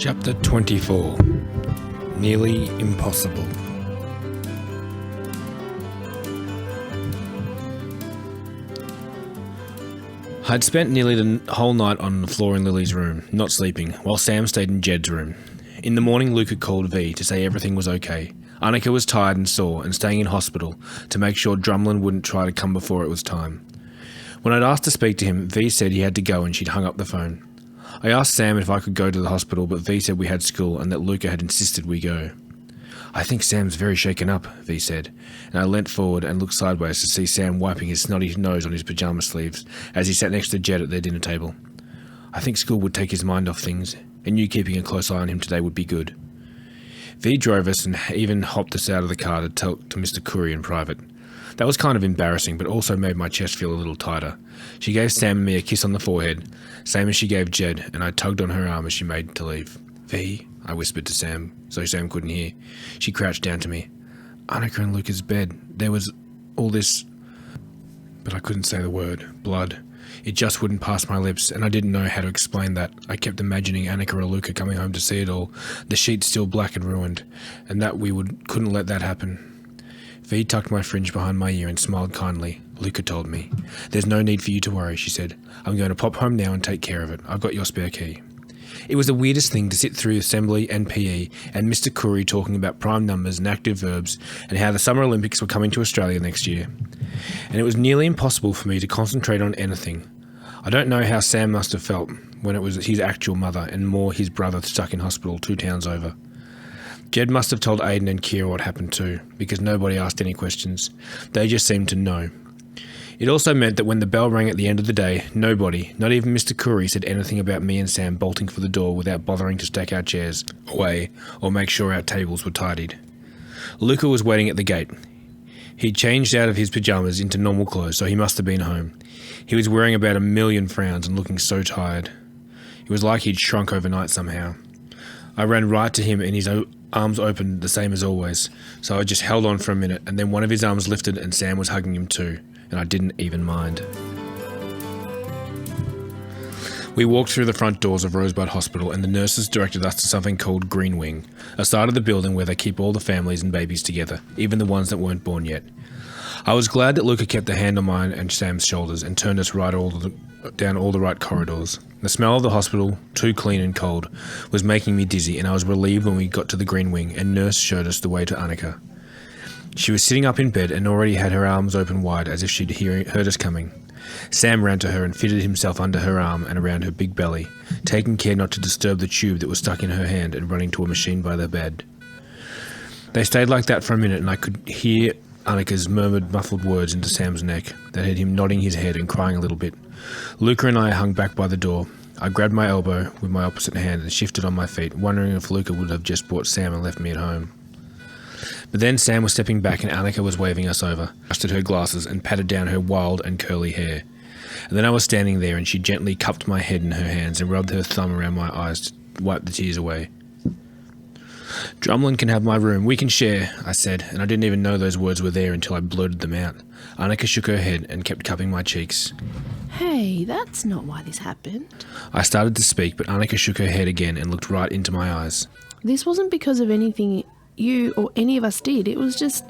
Chapter 24. Nearly Impossible. I'd spent nearly the whole night on the floor in Lily's room, not sleeping, while Sam stayed in Jed's room. In the morning, Luke had called V to say everything was okay. Annika was tired and sore and staying in hospital to make sure Drumlin wouldn't try to come before it was time. When I'd asked to speak to him, V said he had to go and she'd hung up the phone. I asked Sam if I could go to the hospital, but V said we had school and that Luca had insisted we go. "I think Sam's very shaken up," V said, and I leant forward and looked sideways to see Sam wiping his snotty nose on his pyjama sleeves as he sat next to Jed at their dinner table. "I think school would take his mind off things, and you keeping a close eye on him today would be good." V drove us and even hopped us out of the car to talk to Mr. Curry in private. That was kind of embarrassing, but also made my chest feel a little tighter. She gave Sam and me a kiss on the forehead, same as she gave Jed, and I tugged on her arm as she made to leave. "V," I whispered to Sam, so Sam couldn't hear. She crouched down to me. "Annika and Luca's bed. There was all this..." But I couldn't say the word. Blood. It just wouldn't pass my lips, and I didn't know how to explain that. I kept imagining Annika or Luca coming home to see it all, the sheets still black and ruined, and that we couldn't let that happen. V tucked my fringe behind my ear and smiled kindly. "Luca told me. There's no need for you to worry," she said. "I'm going to pop home now and take care of it. I've got your spare key." It was the weirdest thing to sit through assembly and PE and Mr. Curry talking about prime numbers and active verbs and how the Summer Olympics were coming to Australia next year. And it was nearly impossible for me to concentrate on anything. I don't know how Sam must have felt when it was his actual mother and more his brother stuck in hospital 2 towns over. Jed must have told Aidan and Kira what happened too, because nobody asked any questions. They just seemed to know. It also meant that when the bell rang at the end of the day, nobody, not even Mr. Curry, said anything about me and Sam bolting for the door without bothering to stack our chairs away or make sure our tables were tidied. Luca was waiting at the gate. He'd changed out of his pyjamas into normal clothes, so he must have been home. He was wearing about 1,000,000 frowns and looking so tired. It was like he'd shrunk overnight somehow. I ran right to him and his arms opened the same as always, so I just held on for a minute and then one of his arms lifted and Sam was hugging him too, and I didn't even mind. We walked through the front doors of Rosebud Hospital and the nurses directed us to something called Greenwing, a side of the building where they keep all the families and babies together, even the ones that weren't born yet. I was glad that Luca kept a hand on mine and Sam's shoulders and turned us down all the right corridors. The smell of the hospital, too clean and cold, was making me dizzy, and I was relieved when we got to the Green Wing and nurse showed us the way to Annika. She was sitting up in bed and already had her arms open wide as if she'd heard us coming. Sam ran to her and fitted himself under her arm and around her big belly, taking care not to disturb the tube that was stuck in her hand and running to a machine by the bed. They stayed like that for a minute and I could hear Annika's murmured muffled words into Sam's neck that had him nodding his head and crying a little bit. Luca and I hung back by the door. I grabbed my elbow with my opposite hand and shifted on my feet, wondering if Luca would have just brought Sam and left me at home. But then Sam was stepping back and Annika was waving us over, adjusted her glasses and patted down her wild and curly hair. And then I was standing there and she gently cupped my head in her hands and rubbed her thumb around my eyes to wipe the tears away. "Drumlin can have my room, we can share," I said, and I didn't even know those words were there until I blurted them out. Annika shook her head and kept cupping my cheeks. "Hey, that's not why this happened." I started to speak, but Annika shook her head again and looked right into my eyes. "This wasn't because of anything you or any of us did. It was just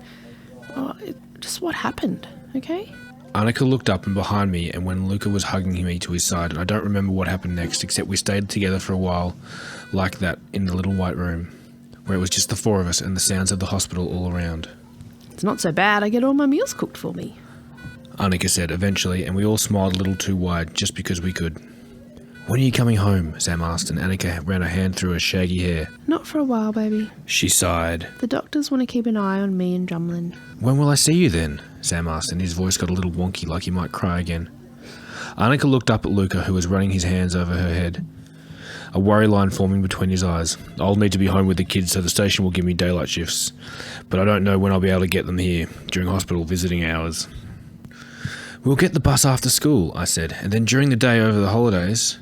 what happened, okay?" Annika looked up and behind me, and when Luca was hugging me to his side, and I don't remember what happened next, except we stayed together for a while like that in the little white room, where it was just the 4 of us and the sounds of the hospital all around. "It's not so bad. I get all my meals cooked for me," Annika said eventually, and we all smiled a little too wide just because we could. "When are you coming home?" Sam asked, and Annika ran a hand through her shaggy hair. "Not for a while, baby. She sighed. The doctors want to keep an eye on me and Drumlin." "When will I see you then?" Sam asked, and his voice got a little wonky like he might cry again. Annika looked up at Luca, who was running his hands over her head, a worry line forming between his eyes. "I'll need to be home with the kids, so the station will give me daylight shifts, but I don't know when I'll be able to get them here during hospital visiting hours." "We'll get the bus after school," I said, "and then during the day over the holidays."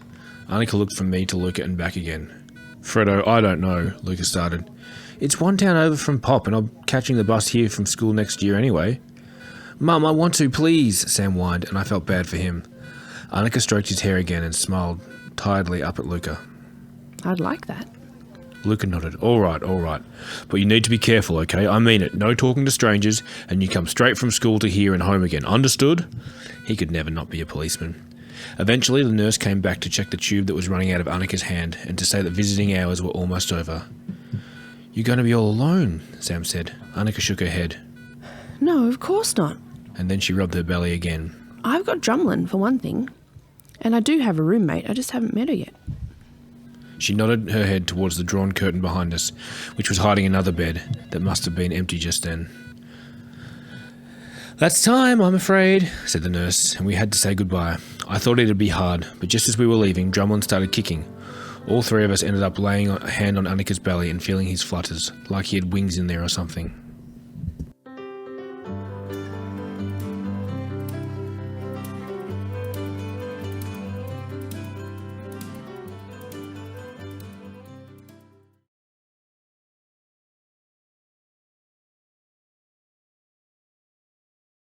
Annika looked from me to Luca and back again. "Fredo, I don't know," Luca started. "It's 1 town over from Pop, and I'm catching the bus here from school next year anyway." "Mum, I want to, please," Sam whined, and I felt bad for him. Annika stroked his hair again and smiled tiredly up at Luca. "I'd like that." Luca nodded. All right. But you need to be careful, okay? I mean it. No talking to strangers, and you come straight from school to here and home again. Understood? He could never not be a policeman. Eventually, the nurse came back to check the tube that was running out of Annika's hand and to say that visiting hours were almost over. You're going to be all alone, Sam said. Annika shook her head. No, of course not. And then she rubbed her belly again. I've got Drumlin, for one thing. And I do have a roommate, I just haven't met her yet. She nodded her head towards the drawn curtain behind us, which was hiding another bed that must have been empty just then. That's time, I'm afraid, said the nurse, and we had to say goodbye. I thought it'd be hard, but just as we were leaving, Drumlin started kicking. All three of us ended up laying a hand on Annika's belly and feeling his flutters, like he had wings in there or something.